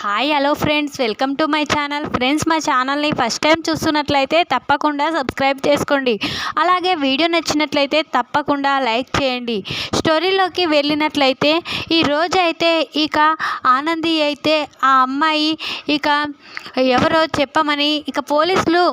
Hi hello friends, welcome to my channel. Friends, మా ఛానల్ని first time చూస్తున్నట్లయితే తప్పకుండా సబ్స్క్రైబ్ చేసుకోండి. అలాగే వీడియో నచ్చినట్లయితే తప్పకుండా లైక్ చేయండి. స్టోరీలోకి వెళ్ళినట్లయితే ఈరోజు అయితే ఇక ఆనంది అయితే ఆ అమ్మాయి ఇక ఎవరో చెప్పమని ఇక పోలీసులు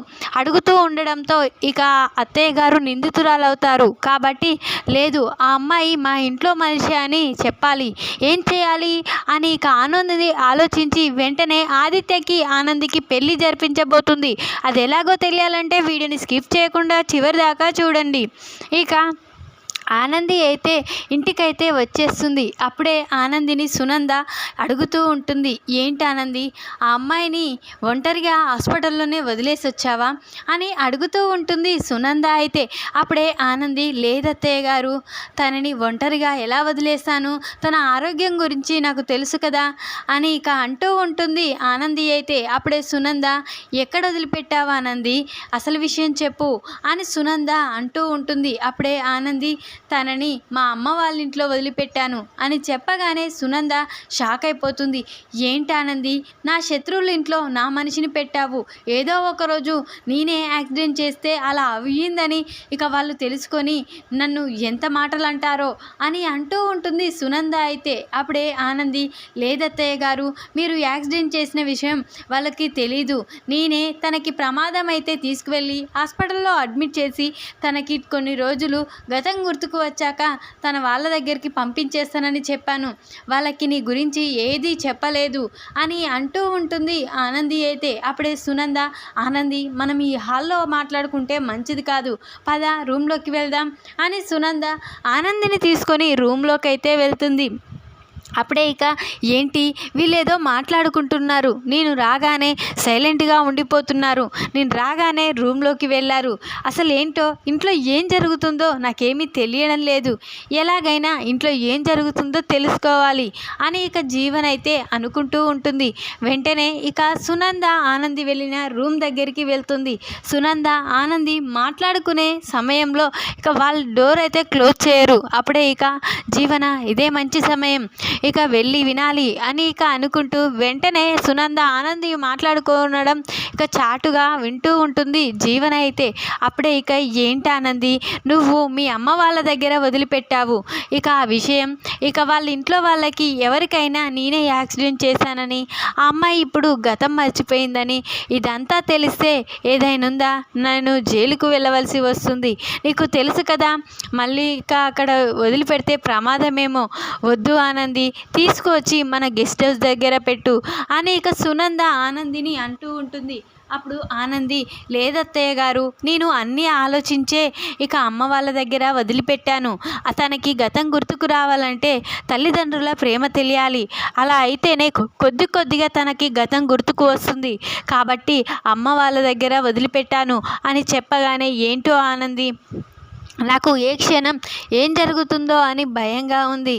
అడుగుతూ ఉండడంతో ఇక అత్తయ్య గారు నిందితురాలవుతారు. కాబట్టి లేదు, ఆ అమ్మాయి మా ఇంట్లో మనిషి అని చెప్పాలి, ఏం చేయాలి అని ఇక ఆనందిని ఆలోచించి వెంటనే ఆదిత్యకి ఆనందికి పెళ్లి జరిపించబోతుంది. అది ఎలాగో తెలియాలంటే వీడియోని స్కిప్ చేయకుండా చివరి దాకా చూడండి. ఇక ఆనంది అయితే ఇంటికైతే వచ్చేస్తుంది. అప్పుడే ఆనందిని సునంద అడుగుతూ ఉంటుంది, ఏంటి ఆనంది, ఆ అమ్మాయిని ఒంటరిగా హాస్పిటల్లోనే వదిలేసి వచ్చావా అని అడుగుతూ ఉంటుంది సునంద. అయితే అప్పుడే ఆనంది, లేదత్తయ్య గారు, తనని ఒంటరిగా ఎలా వదిలేశాను, తన ఆరోగ్యం గురించి నాకు తెలుసు కదా అని ఇక అంటూ ఉంటుంది ఆనంది. అయితే అప్పుడే సునంద, ఎక్కడ వదిలిపెట్టావా ఆనంది, అసలు విషయం చెప్పు అని సునంద అంటూ ఉంటుంది. అప్పుడే ఆనంది, తనని మా అమ్మ వాళ్ళ ఇంట్లో వదిలిపెట్టాను అని చెప్పగానే సునంద షాక్ అయిపోతుంది. ఏంటి ఆనంది, నా శత్రువుల ఇంట్లో నా మనిషిని పెట్టావు, ఏదో ఒకరోజు నేనే యాక్సిడెంట్ చేస్తే అలా అయ్యిందని ఇక వాళ్ళు తెలుసుకొని నన్ను ఎంత మాటలు అంటారో అని అంటూ ఉంటుంది సునంద. అయితే అప్పుడే ఆనంది, లేదత్తయ్య గారు, మీరు యాక్సిడెంట్ చేసిన విషయం వాళ్ళకి తెలీదు, నేనే తనకి ప్రమాదం అయితే తీసుకువెళ్ళి హాస్పిటల్లో అడ్మిట్ చేసి తనకి కొన్ని రోజులు గతం గుర్తుకు వచ్చాక తన వాళ్ళ దగ్గరికి పంపించేస్తానని చెప్పాను, వాళ్ళకి నీ గురించి ఏది చెప్పలేదు అని అంటూ ఉంటుంది ఆనంది. అయితే అప్పుడే సునంద, ఆనంది, మనం ఈ హాల్లో మాట్లాడుకుంటే మంచిది కాదు, పద రూమ్లోకి వెళ్దాం అని సునంద ఆనందిని తీసుకొని రూమ్లోకి అయితే వెళ్తుంది. అప్పుడే ఇక ఏంటి వీళ్ళేదో మాట్లాడుకుంటున్నారు, నేను రాగానే సైలెంట్గా ఉండిపోతున్నారు, నేను రాగానే రూమ్లోకి వెళ్ళారు, అసలు ఏంటో ఇంట్లో ఏం జరుగుతుందో నాకేమీ తెలియడం లేదు, ఎలాగైనా ఇంట్లో ఏం జరుగుతుందో తెలుసుకోవాలి అని ఇక జీవన్ అయితే అనుకుంటూ ఉంటుంది. వెంటనే ఇక సునంద ఆనంది వెళ్ళిన రూమ్ దగ్గరికి వెళ్తుంది. సునంద ఆనంది మాట్లాడుకునే సమయంలో ఇక వాళ్ళ డోర్ అయితే క్లోజ్ చేయరు. అప్పుడే ఇక జీవన, ఇదే మంచి సమయం, ఇక వెళ్ళి వినాలి అని ఇక అనుకుంటూ వెంటనే సునంద ఆనంది మాట్లాడుకోవడం ఇక చాటుగా వింటూ ఉంటుంది జీవన. అయితే అప్పుడే ఇక ఏంటి ఆనంది, నువ్వు మీ అమ్మ వాళ్ళ దగ్గర వదిలిపెట్టావు, ఇక ఆ విషయం ఇక వాళ్ళ ఇంట్లో వాళ్ళకి ఎవరికైనా నేనే యాక్సిడెంట్ చేశానని, ఆ అమ్మాయి ఇప్పుడు గతం మర్చిపోయిందని ఇదంతా తెలిస్తే ఏదైనా నేను జైలుకు వెళ్ళవలసి వస్తుంది, నీకు తెలుసు కదా, మళ్ళీ ఇక అక్కడ వదిలిపెడితే ప్రమాదమేమో, వద్దు ఆనంది, తీసుకువచ్చి మన గెస్ట్ హౌస్ దగ్గర పెట్టు అని ఇక సునంద ఆనందిని అంటూ ఉంటుంది. అప్పుడు ఆనంది, లేదత్తయ్య గారు, నేను అన్నీ ఆలోచించే ఇక అమ్మ వాళ్ళ దగ్గర వదిలిపెట్టాను, తనకి గతం గుర్తుకు రావాలంటే తల్లిదండ్రుల ప్రేమ తెలియాలి, అలా అయితేనే కొద్దిగా తనకి గతం గుర్తుకు వస్తుంది, కాబట్టి అమ్మ వాళ్ళ దగ్గర వదిలిపెట్టాను అని చెప్పగానే, ఏంటో ఆనంది, నాకు ఏ క్షణం ఏం జరుగుతుందో అని భయంగా ఉంది,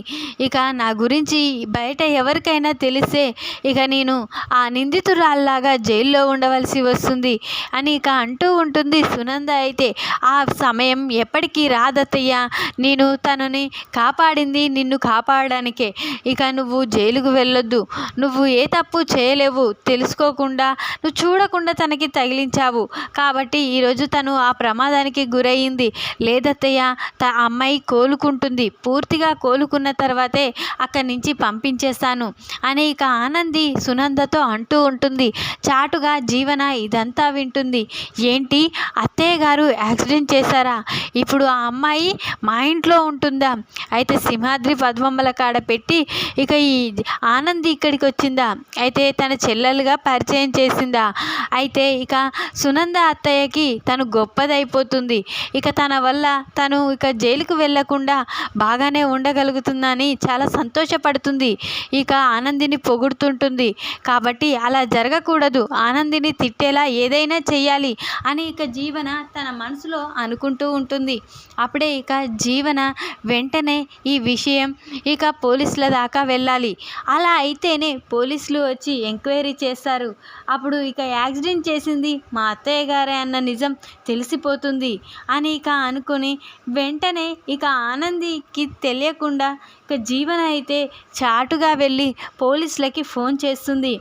ఇక నా గురించి బయట ఎవరికైనా తెలిస్తే ఇక నేను ఆ నిందితురాల్లాగా జైల్లో ఉండవలసి వస్తుంది అని ఇక అంటూ ఉంటుంది సునంద. అయితే ఆ సమయం ఎప్పటికీ రాదత్తయ్య, నేను తనని కాపాడింది నిన్ను కాపాడడానికే, ఇక నువ్వు జైలుకు వెళ్ళొద్దు, నువ్వు ఏ తప్పు చేయలేవు, తెలుసుకోకుండా నువ్వు చూడకుండా తనకి తగిలించావు, కాబట్టి ఈరోజు తను ఆ ప్రమాదానికి గురయ్యింది, లేదా అత్తయ్య, అమ్మాయి కోలుకుంటుంది, పూర్తిగా కోలుకున్న తర్వాతే అక్కడి నుంచి పంపించేస్తాను అని ఇక ఆనంది సునందతో అంటూ ఉంటుంది. చాటుగా జీవన ఇదంతా వింటుంది. ఏంటి, అత్తయ్య గారు యాక్సిడెంట్ చేశారా, ఇప్పుడు ఆ అమ్మాయి మా ఇంట్లో ఉంటుందా, అయితే సింహాద్రి పద్మమ్మల కాడ పెట్టి ఇక ఈ ఆనంది ఇక్కడికి వచ్చిందా, అయితే తన చెల్లెలుగా పరిచయం చేసిందా, అయితే ఇక సునంద అత్తయ్యకి తను గొప్పదైపోతుంది, ఇక తన వల్ల తను ఇక జైలుకు వెళ్ళకుండా బాగానే ఉండగలుగుతుందని చాలా సంతోషపడుతుంది, ఇక ఆనందిని పొగుడుతుంటుంది, కాబట్టి అలా జరగకూడదు, ఆనందిని తిట్టేలా ఏదైనా చెయ్యాలి అని ఇక జీవన తన మనసులో అనుకుంటూ ఉంటుంది. అప్పుడే ఇక జీవన వెంటనే ఈ విషయం ఇక పోలీసుల దాకా వెళ్ళాలి, అలా అయితేనే పోలీసులు వచ్చి ఎంక్వైరీ చేస్తారు, అప్పుడు ఇక యాక్సిడెంట్ చేసింది మా అత్తయ్య గారే అన్న నిజం తెలిసిపోతుంది అని ఇక అనుకుని అని వెంటనే ఇక ఆనందికి తెలియకుండా ఇక జీవన అయితే చాటుగా వెళ్ళి పోలీసులకి ఫోన్ చేస్తుంది.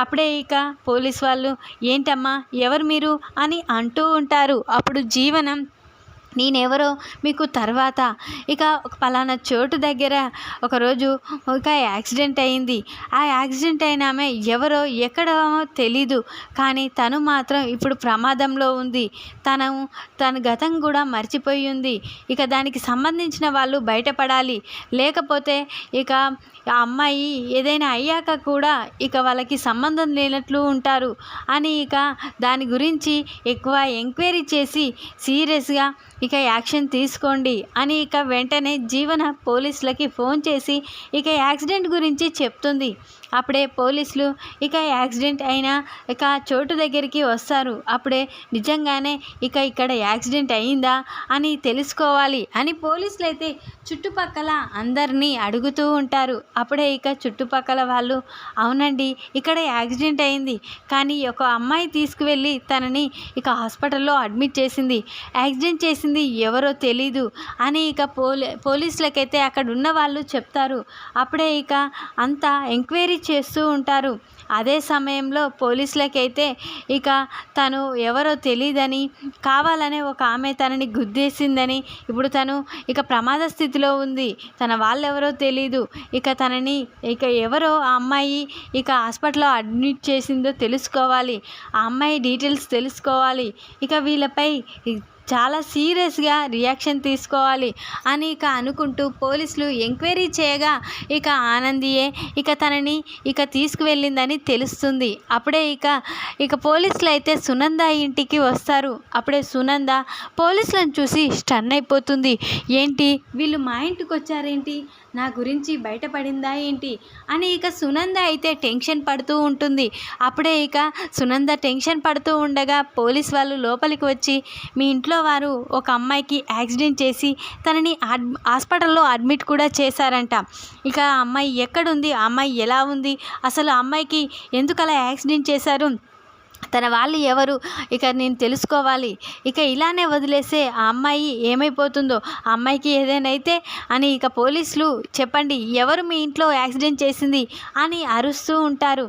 అప్పుడే ఇక పోలీస్ వాళ్ళు ఏంటమ్మా ఎవరు మీరు అని అంటూ ఉంటారు. అప్పుడు జీవనం నేనెవరో మీకు తర్వాత ఇక ఒక పలానా చోటు దగ్గర ఒకరోజు ఒక యాక్సిడెంట్ అయింది. ఆ యాక్సిడెంట్ అయిన ఆమె ఎవరో ఎక్కడో తెలీదు, కానీ తను మాత్రం ఇప్పుడు ప్రమాదంలో ఉంది. తన గతం కూడా మర్చిపోయి ఉంది. ఇక దానికి సంబంధించిన వాళ్ళు బయటపడాలి, లేకపోతే ఇక ఆ అమ్మాయి ఏదైనా అయ్యాక కూడా ఇక వాళ్ళకి సంబంధం లేనట్లు ఉంటారు అని ఇక దాని గురించి ఎక్కువ ఎంక్వైరీ చేసి సీరియస్గా ఇక యాక్షన్ తీసుకోండి అని ఇక వెంటనే జీవన పోలీసులకి ఫోన్ చేసి ఇక యాక్సిడెంట్ గురించి చెప్తుంది. అప్పుడే పోలీసులు ఇక యాక్సిడెంట్ అయిన ఇక చోటు దగ్గరికి వస్తారు. అప్పుడే నిజంగానే ఇక ఇక్కడ యాక్సిడెంట్ అయిందా అని తెలుసుకోవాలి అని పోలీసులు అయితే చుట్టుపక్కల అందరినీ అడుగుతూ ఉంటారు. అప్పుడే ఇక చుట్టుపక్కల వాళ్ళు అవునండి ఇక్కడ యాక్సిడెంట్ అయింది, కానీ ఒక అమ్మాయి తీసుకువెళ్ళి తనని ఇక హాస్పిటల్లో అడ్మిట్ చేసింది, యాక్సిడెంట్ చేసింది ఎవరో తెలీదు అని ఇక పోలీసులకైతే అక్కడ ఉన్న వాళ్ళు చెప్తారు. అప్పుడే ఇక అంతా ఎంక్వైరీ చేస్తూ ఉంటారు. అదే సమయంలో పోలీసులకైతే ఇక తను ఎవరో తెలియదని, కావాలనే ఒక ఆమె తనని గుద్దేసిందని, ఇప్పుడు తను ఇక ప్రమాద స్థితిలో ఉంది, తన వాళ్ళెవరో తెలీదు, ఇక తనని ఇక ఎవరో ఆ అమ్మాయి ఇక హాస్పిటల్లో అడ్మిట్ చేసిందో తెలుసుకోవాలి, ఆ అమ్మాయి డీటెయిల్స్ తెలుసుకోవాలి, ఇక వీళ్ళపై చాలా సీరియస్గా రియాక్షన్ తీసుకోవాలి అని ఇక అనుకుంటూ పోలీసులు ఎంక్వైరీ చేయగా ఇక ఆనందియే ఇక తనని ఇక తీసుకువెళ్ళిందని తెలుస్తుంది. అప్పుడే ఇక పోలీసులు అయితే సునంద ఇంటికి వస్తారు. అప్పుడే సునంద పోలీసులను చూసి స్టన్ అయిపోతుంది. ఏంటి వీళ్ళు మా ఇంటికి వచ్చారేంటి, నా గురించి బయటపడిందా ఏంటి అని ఇక సునంద అయితే టెన్షన్ పడుతూ ఉంటుంది. అప్పుడే ఇక సునంద టెన్షన్ పడుతూ ఉండగా పోలీస్ వాళ్ళు లోపలికి వచ్చి మీ ఇంట్లో వారు ఒక అమ్మాయికి యాక్సిడెంట్ చేసి తనని హాస్పిటల్లో అడ్మిట్ కూడా చేశారంట. ఇక ఆ అమ్మాయి ఎక్కడుంది, ఆ అమ్మాయి ఎలా ఉంది, అసలు ఆ అమ్మాయికి ఎందుకు అలా యాక్సిడెంట్ చేశారు, తన వాళ్ళు ఎవరు, ఇక నేను తెలుసుకోవాలి, ఇక ఇలానే వదిలేస్తే ఆ అమ్మాయి ఏమైపోతుందో, ఆ అమ్మాయికి ఏదైనా అయితే అని ఇక పోలీసులు చెప్పండి ఎవరు మీ ఇంట్లో యాక్సిడెంట్ చేసింది అని అరుస్తూ ఉంటారు.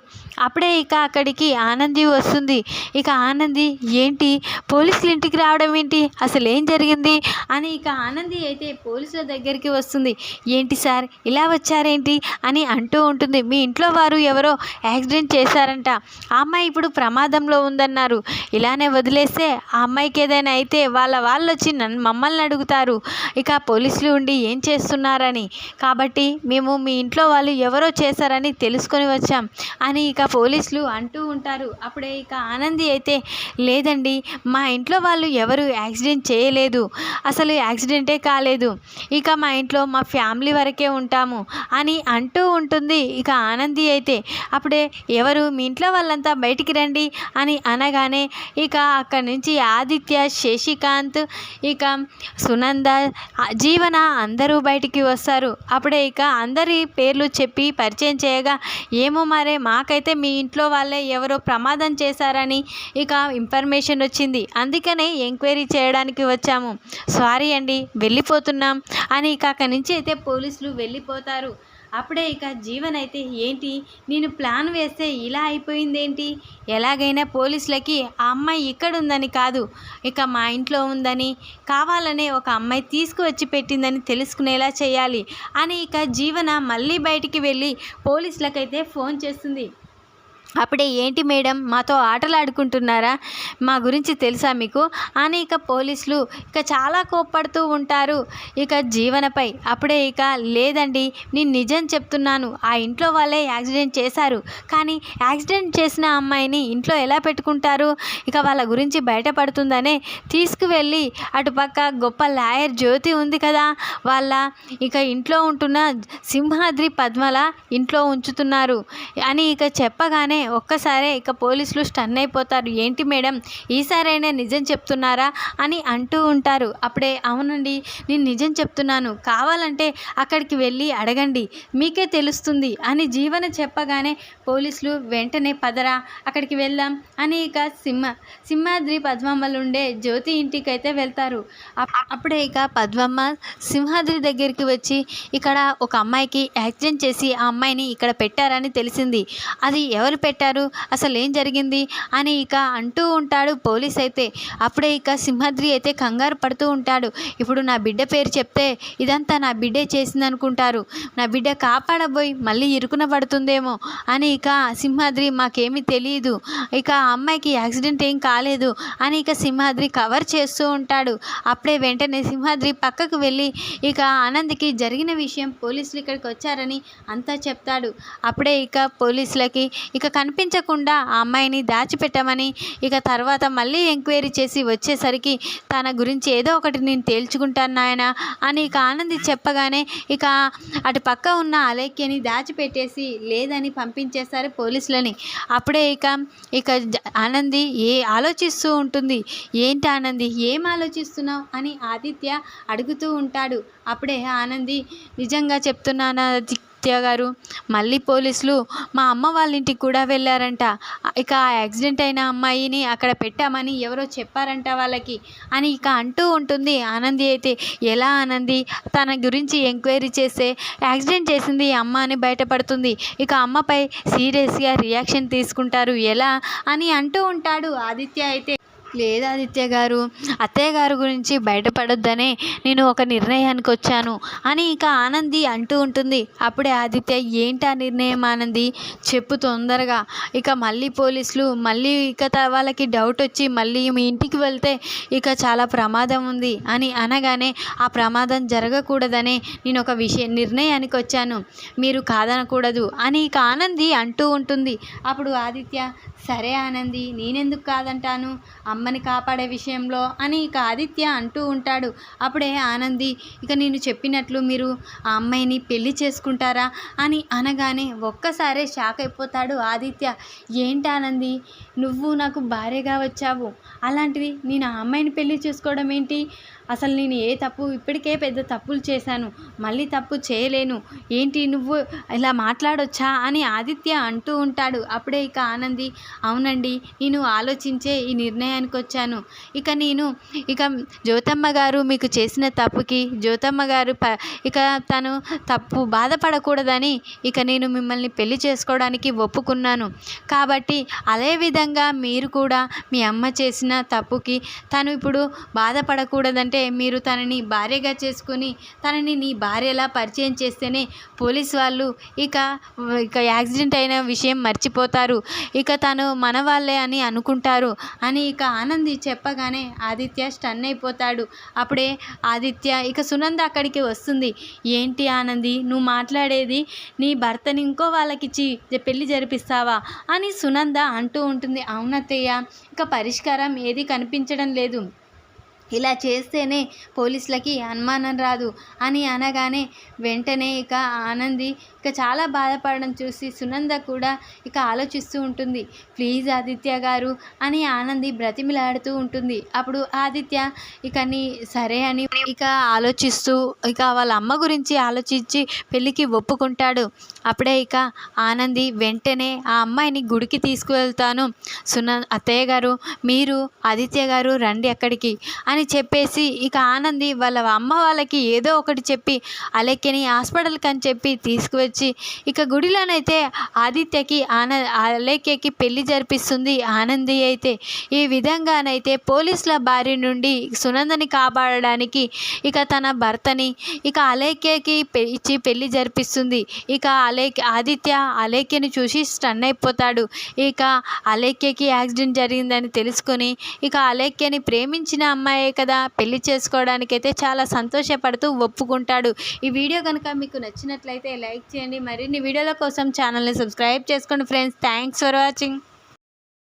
అప్పుడే ఇక అక్కడికి ఆనంది వస్తుంది. ఇక ఆనంది ఏంటి పోలీసులు ఇంటికి రావడం ఏంటి, అసలు ఏం జరిగింది అని ఇక ఆనంది అయితే పోలీసుల దగ్గరికి వస్తుంది. ఏంటి సార్ ఇలా వచ్చారేంటి అని అంటూ ఉంటుంది. మీ ఇంట్లో వారు ఎవరో యాక్సిడెంట్ చేశారంట, ఆ అమ్మాయి ఇప్పుడు ప్రమాదంలో ఉందన్నారు, ఇలానే వదిలేస్తే ఆ అమ్మాయికి ఏదైనా అయితే వాళ్ళు వచ్చి మమ్మల్ని అడుగుతారు, ఇక పోలీసులు ఉండి ఏం చేస్తున్నారని, కాబట్టి మేము మీ ఇంట్లో వాళ్ళు ఎవరో చేశారని తెలుసుకొని వచ్చాం అని ఇక పోలీసులు అంటూ ఉంటారు. అప్పుడే ఇక ఆనంది అయితే లేదండి మా ఇంట్లో వాళ్ళు ఎవరు యాక్సిడెంట్ చేయలేదు, అసలు యాక్సిడెంటే కాలేదు, ఇక మా ఇంట్లో మా ఫ్యామిలీ వరకే ఉంటాము అని అంటూ ఉంటుంది ఇక ఆనంది అయితే. అప్పుడే ఎవరు మీ ఇంట్లో వాళ్ళంతా బయటికి రండి అని అనగానే ఇక అక్కడి నుంచి ఆదిత్య, శశికాంత్, ఇక సునంద, జీవన అందరూ బయటికి వస్తారు. అప్పుడే ఇక అందరి పేర్లు చెప్పి పరిచయం చేయగా ఏమో మరే మాకైతే మీ ఇంట్లో వాళ్ళే ఎవరో ప్రమాదం చేశారని ఇక ఇన్ఫర్మేషన్ వచ్చింది, అందుకనే ఎంక్వైరీ చేయడానికి వచ్చాము, సారీ అండి వెళ్ళిపోతున్నాం అని ఇక అక్కడి నుంచి అయితే పోలీసులు వెళ్ళిపోతారు. అప్పుడే ఇక జీవన్ అయితే ఏంటి నేను ప్లాన్ వేస్తే ఇలా అయిపోయిందేంటి, ఎలాగైనా పోలీసులకి ఆ అమ్మాయి ఇక్కడ ఉందని కాదు ఇక మా ఇంట్లో ఉందని, కావాలనే ఒక అమ్మాయి తీసుకువచ్చి పెట్టిందని తెలుసుకునేలా చేయాలి అని ఇక జీవన మళ్ళీ బయటికి వెళ్ళి పోలీసులకైతే ఫోన్ చేస్తుంది. అప్పుడే ఏంటి మేడం మాతో ఆటలు ఆడుకుంటున్నారా, మా గురించి తెలుసా మీకు అని ఇక పోలీసులు ఇక చాలా కోప్పడుతూ ఉంటారు ఇక జీవనపై. అప్పుడే ఇక లేదండి నేను నిజం చెప్తున్నాను, ఆ ఇంట్లో వాళ్ళే యాక్సిడెంట్ చేశారు, కానీ యాక్సిడెంట్ చేసిన అమ్మాయిని ఇంట్లో ఎలా పెట్టుకుంటారు, ఇక వాళ్ళ గురించి బయటపడుతుందనే తీసుకువెళ్ళి అటుపక్క గొప్ప లాయర్ జ్యోతి ఉంది కదా వాళ్ళ ఇక ఇంట్లో ఉంటున్న సింహాద్రి పద్మల ఇంట్లో ఉంచుతున్నారు అని ఇక చెప్పగానే అనగానే ఒక్కసారే ఇక పోలీసులు స్టన్ అయిపోతారు. ఏంటి మేడం ఈసారైనా నిజం చెప్తున్నారా అని అంటూ ఉంటారు. అప్పుడే అవునండి నేను నిజం చెప్తున్నాను, కావాలంటే అక్కడికి వెళ్ళి అడగండి మీకే తెలుస్తుంది అని జీవన చెప్పగానే పోలీసులు వెంటనే పదరా అక్కడికి వెళ్దాం అని ఇక సింహాద్రి పద్మమ్మలు ఉండే జ్యోతి ఇంటికైతే వెళ్తారు. అప్పుడే ఇక పద్మమ్మ సింహాద్రి దగ్గరికి వచ్చి ఇక్కడ ఒక అమ్మాయికి యాక్సిడెంట్ చేసి ఆ అమ్మాయిని ఇక్కడ పెట్టారని తెలిసింది, అది ఎవరు పెట్టారు, అసలు ఏం జరిగింది అని ఇక అంటూ ఉంటాడు పోలీస్ అయితే. అప్పుడే ఇక సింహాద్రి అయితే కంగారు పడుతూ ఉంటాడు. ఇప్పుడు నా బిడ్డ పేరు చెప్తే ఇదంతా నా బిడ్డే చేసింది అనుకుంటారు, నా బిడ్డ కాపాడబోయి మళ్ళీ ఇరుకున పడుతుందేమో అని ఇక సింహాద్రి మాకేమీ తెలియదు, ఇక ఆ అమ్మాయికి యాక్సిడెంట్ ఏం కాలేదు అని ఇక సింహాద్రి కవర్ చేస్తూ ఉంటాడు. అప్పుడే వెంటనే సింహాద్రి పక్కకు వెళ్ళి ఇక ఆనంద్కి జరిగిన విషయం పోలీసులు ఇక్కడికి వచ్చారని అంతా చెప్తాడు. అప్పుడే ఇక పోలీసులకి ఇక కనిపించకుండా ఆ అమ్మాయిని దాచిపెట్టమని ఇక తర్వాత మళ్ళీ ఎంక్వైరీ చేసి వచ్చేసరికి తన గురించి ఏదో ఒకటి నేను తేల్చుకుంటాను నాయన అని ఇక ఆనంద్ చెప్పగానే ఇక అటు పక్క ఉన్న అలేఖ్యని దాచిపెట్టేసి లేదని పంపించేస్తారు పోలీసులని. అప్పుడే ఇక ఆనంది ఆలోచిస్తూ ఉంటుంది. ఏంటి ఆనంది ఏం ఆలోచిస్తున్నావు అని ఆదిత్య అడుగుతూ ఉంటాడు. అప్పుడే ఆనంది నిజంగా చెప్తున్నాను ఆదిత్య గారు, మళ్ళీ పోలీసులు మా అమ్మ వాళ్ళ ఇంటికి కూడా వెళ్ళారంట, ఇక యాక్సిడెంట్ అయిన అమ్మాయిని అక్కడ పెట్టామని ఎవరో చెప్పారంట వాళ్ళకి అని ఇక అంటూ ఉంటుంది. ఆనంది అయితే ఎలా ఆనంది తన గురించి ఎంక్వైరీ చేస్తే యాక్సిడెంట్ చేసింది అమ్మ అని బయటపడుతుంది, ఇక అమ్మపై సీరియస్గా రియాక్షన్ తీసుకుంటారు ఎలా అని అంటూ ఉంటాడు ఆదిత్య అయితే. లేదు ఆదిత్య గారు, అత్తయ్య గారు గురించి బయటపడొద్దనే నేను ఒక నిర్ణయానికి వచ్చాను అని ఇక ఆనంది అంటూ ఉంటుంది. అప్పుడే ఆదిత్య ఏంటా నిర్ణయం ఆనంది చెప్పు తొందరగా, ఇక మళ్ళీ పోలీసులు మళ్ళీ ఇక వాళ్ళకి డౌట్ వచ్చి మళ్ళీ మీ ఇంటికి వెళ్తే ఇక చాలా ప్రమాదం ఉంది అని అనగానే ఆ ప్రమాదం జరగకూడదనే నేను ఒక నిర్ణయానికి వచ్చాను, మీరు కాదనకూడదు అని ఇక ఆనంది అంటూ ఉంటుంది. అప్పుడు ఆదిత్య సరే ఆనంది నేనెందుకు కాదంటాను అమ్మని కాపాడే విషయంలో అని ఇక ఆదిత్య అంటూ ఉంటాడు. అప్పుడే ఆనంది ఇక నేను చెప్పినట్లు మీరు ఆ అమ్మాయిని పెళ్లి చేసుకుంటారా అని అనగానే ఒక్కసారే షాక్ అయిపోతాడు ఆదిత్య. ఏంటి ఆనంది నువ్వు నాకు భార్యగా వచ్చావు, అలాంటిది నేను ఆ అమ్మాయిని పెళ్లి చేసుకోవడం ఏంటి, అసలు నేను ఇప్పటికే పెద్ద తప్పులు చేశాను, మళ్ళీ తప్పు చేయలేను, ఏంటి నువ్వు ఇలా మాట్లాడొచ్చా అని ఆదిత్య అంటూ ఉంటాడు. అప్పుడే ఇక ఆనంది అవునండి నేను ఆలోచించే ఈ నిర్ణయానికి వచ్చాను, ఇక జ్యోతమ్మ గారు మీకు చేసిన తప్పుకి జ్యోతమ్మ గారు ఇక తను తప్పు బాధపడకూడదని ఇక నేను మిమ్మల్ని పెళ్లి చేసుకోవడానికి ఒప్పుకున్నాను, కాబట్టి అదేవిధంగా మీరు కూడా మీ అమ్మ చేసిన తప్పుకి తను ఇప్పుడు బాధపడకూడదంటే మీరు తనని భార్యగా చేసుకొని తనని నీ భార్యలా పరిచయం చేస్తేనే పోలీస్ వాళ్ళు ఇక యాక్సిడెంట్ అయిన విషయం మర్చిపోతారు, ఇక తను మన వాళ్ళే అని అనుకుంటారు అని ఇక ఆనంది చెప్పగానే ఆదిత్య స్టన్ అయిపోతాడు. అప్పుడే ఆదిత్య ఇక సునంద అక్కడికి వస్తుంది. ఏంటి ఆనంది నువ్వు మాట్లాడేది, నీ భర్తని ఇంకో వాళ్ళకిచ్చి పెళ్లి జరిపిస్తావా అని సునంద అంటూ ఉంటుంది. అవునత్తయ్య ఇక పరిష్కారం ఏది కనిపించడం లేదు, ఇలా చేస్తేనే పోలీసులకి అనుమానం రాదు అని అనగానే వెంటనే ఇక ఆనంది ఇక చాలా బాధపడడం చూసి సునంద కూడా ఇక ఆలోచిస్తూ ఉంటుంది. ప్లీజ్ ఆదిత్య గారు అని ఆనంది బ్రతిమిలాడుతూ ఉంటుంది. అప్పుడు ఆదిత్య సరే అని ఇక ఆలోచిస్తూ ఇక వాళ్ళ అమ్మ గురించి ఆలోచించి పెళ్ళికి ఒప్పుకుంటాడు. అప్పుడే ఇక ఆనంది వెంటనే ఆ అమ్మాయిని గుడికి తీసుకువెళ్తాను అత్తయ్య గారు, మీరు ఆదిత్య గారు రండి అక్కడికి అని చెప్పేసి ఇక ఆనంది వాళ్ళ అమ్మ వాళ్ళకి ఏదో ఒకటి చెప్పి అలేఖ్యని హాస్పిటల్కి అని చెప్పి తీసుకువచ్చి ఇక గుడిలోనైతే ఆదిత్యకి అలేఖ్యకి పెళ్లి జరిపిస్తుంది ఆనంది అయితే. ఈ విధంగానైతే పోలీసుల బారి నుండి సునందని కాపాడడానికి ఇక తన భర్తని ఇక అలేఖ్యకి ఇచ్చి పెళ్లి జరిపిస్తుంది. ఇక ఆదిత్య అలేఖ్యని చూసి స్టన్ అయిపోతాడు. ఇక అలేఖ్యకి యాక్సిడెంట్ జరిగిందని తెలుసుకొని ఇక అలేఖ్యని ప్రేమించిన అమ్మాయే కదా పెళ్లి చేసుకోవడానికైతే చాలా సంతోషపడుతూ ఒప్పుకుంటాడు. ఈ వీడియో కనుక మీకు నచ్చినట్లయితే లైక్ చేయండి. మరిన్ని వీడియోల కోసం ఛానల్ని సబ్స్క్రైబ్ చేసుకోండి ఫ్రెండ్స్. Thanks for watching.